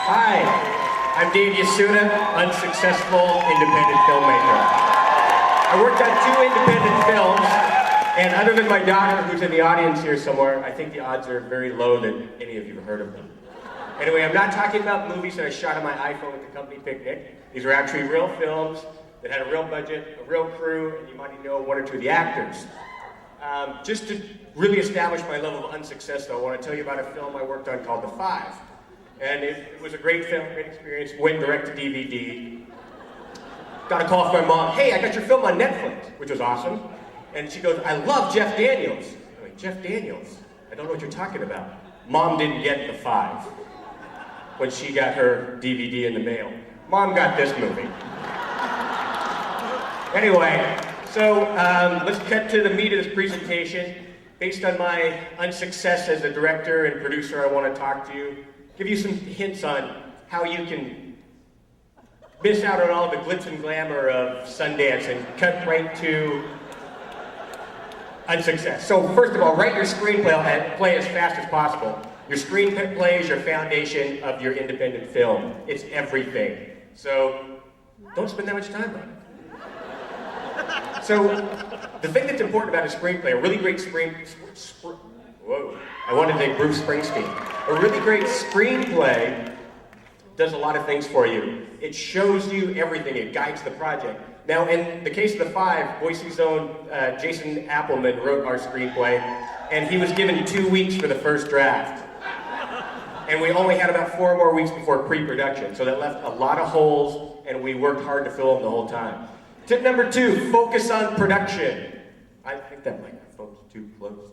Hi, I'm Dave Yasuda, unsuccessful independent filmmaker. I worked on 2 independent films, and other than my daughter, who's in the audience here somewhere, I think the odds are very low that any of you have heard of them. Anyway, I'm not talking about movies that I shot on my iPhone at the company picnic. These are actually real films that had a real budget, a real crew, and you might know 1 or 2 of the actors. Just to really establish my level of unsuccess, though, I want to tell you about a film I worked on called The Five. And it was a great film, great experience, went direct to DVD. Got a call from my mom, hey, I got your film on Netflix, which was awesome. And she goes, I love Jeff Daniels. I'm like, Jeff Daniels? I don't know what you're talking about. Mom didn't get The Five when she got her DVD in the mail. Mom got this movie. Anyway, so let's cut to the meat of this presentation. Based on my unsuccess as a director and producer, I want to talk to you, give you some hints on how you can miss out on all the glitz and glamour of Sundance and cut right to unsuccess. So first of all, write your screenplay play as fast as possible. Your screenplay is your foundation of your independent film. It's everything. So don't spend that much time on it. So, the thing that's important about a screenplay, a really great whoa, I wanted to say Bruce Springsteen. A really great screenplay does a lot of things for you. It shows you everything, it guides the project. Now, in the case of The Five, Boise's own Jason Appleman wrote our screenplay, and he was given 2 weeks for the first draft. And we only had about 4 more weeks before pre-production, so that left a lot of holes, and we worked hard to fill them the whole time. Tip number 2, focus on production. I think that microphone's too close.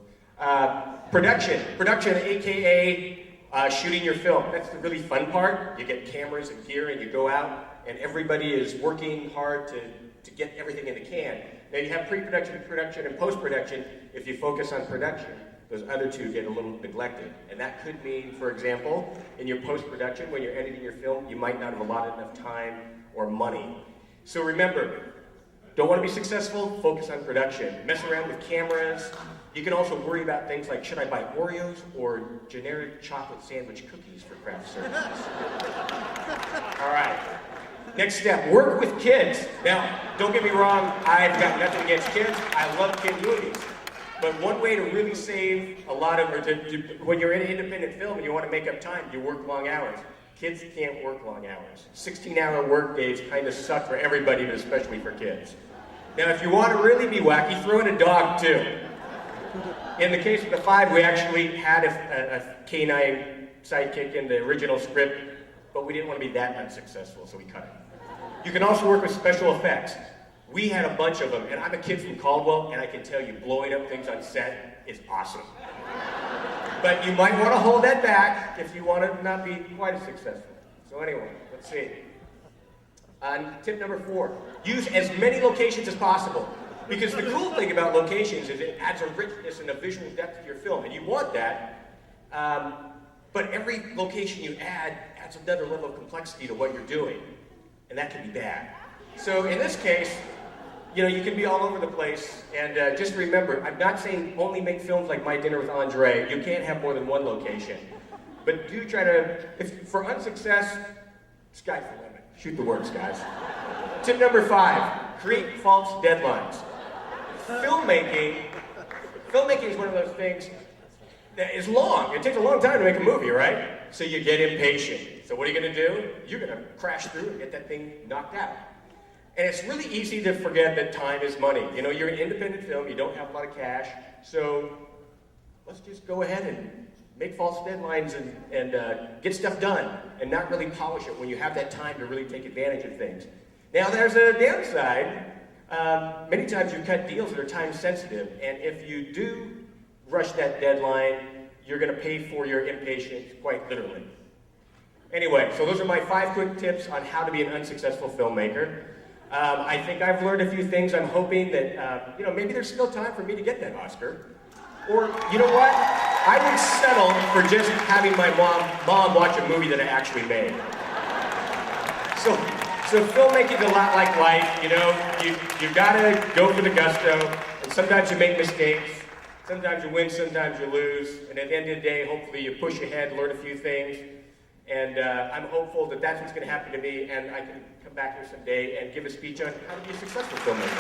Production, AKA shooting your film. That's the really fun part. You get cameras and gear and you go out and everybody is working hard to get everything in the can. Now you have pre-production, production, and post-production. If you focus on production, those other 2 get a little neglected. And that could mean, for example, in your post-production, when you're editing your film, you might not have allotted enough time or money. So remember, don't want to be successful? Focus on production. Mess around with cameras. You can also worry about things like, should I buy Oreos or generic chocolate sandwich cookies for craft services? All right. Next step, work with kids. Now, don't get me wrong, I've got nothing against kids. I love kid movies. But one way to really save a lot of, when you're in an independent film and you want to make up time, you work long hours. Kids can't work long hours. 16-hour work days kind of suck for everybody, but especially for kids. Now, if you want to really be wacky, throw in a dog too. In the case of The Five, we actually had a canine sidekick in the original script, but we didn't want to be that unsuccessful, so we cut it. You can also work with special effects. We had a bunch of them, and I'm a kid from Caldwell, and I can tell you, blowing up things on set is awesome. But you might want to hold that back if you want to not be quite as successful. So anyway, let's see. Tip number 4, use as many locations as possible. Because the cool thing about locations is it adds a richness and a visual depth to your film, and you want that. But every location you add adds another level of complexity to what you're doing, and that can be bad. So in this case, you can be all over the place, and just remember, I'm not saying only make films like My Dinner with Andre. You can't have more than 1 location. But do try to, for unsuccess, sky's the limit. Shoot the works, guys. Tip number 5, create false deadlines. Filmmaking is one of those things that is long. It takes a long time to make a movie, right? So you get impatient. So what are you going to do? You're going to crash through and get that thing knocked out. And it's really easy to forget that time is money. You're an independent film, you don't have a lot of cash, so let's just go ahead and make false deadlines and get stuff done and not really polish it when you have that time to really take advantage of things. Now there's a downside. Many times you cut deals that are time sensitive, and if you do rush that deadline, you're going to pay for your impatience quite literally. Anyway, so those are my 5 quick tips on how to be an unsuccessful filmmaker. I think I've learned a few things. I'm hoping that, maybe there's still time for me to get that Oscar. Or, you know what? I would settle for just having my mom watch a movie that I actually made. So filmmaking is a lot like life, you gotta go for the gusto, and sometimes you make mistakes, sometimes you win, sometimes you lose, and at the end of the day, hopefully you push ahead, learn a few things, And I'm hopeful that that's what's going to happen to me, and I can come back here someday and give a speech on how to be a successful filmmaker.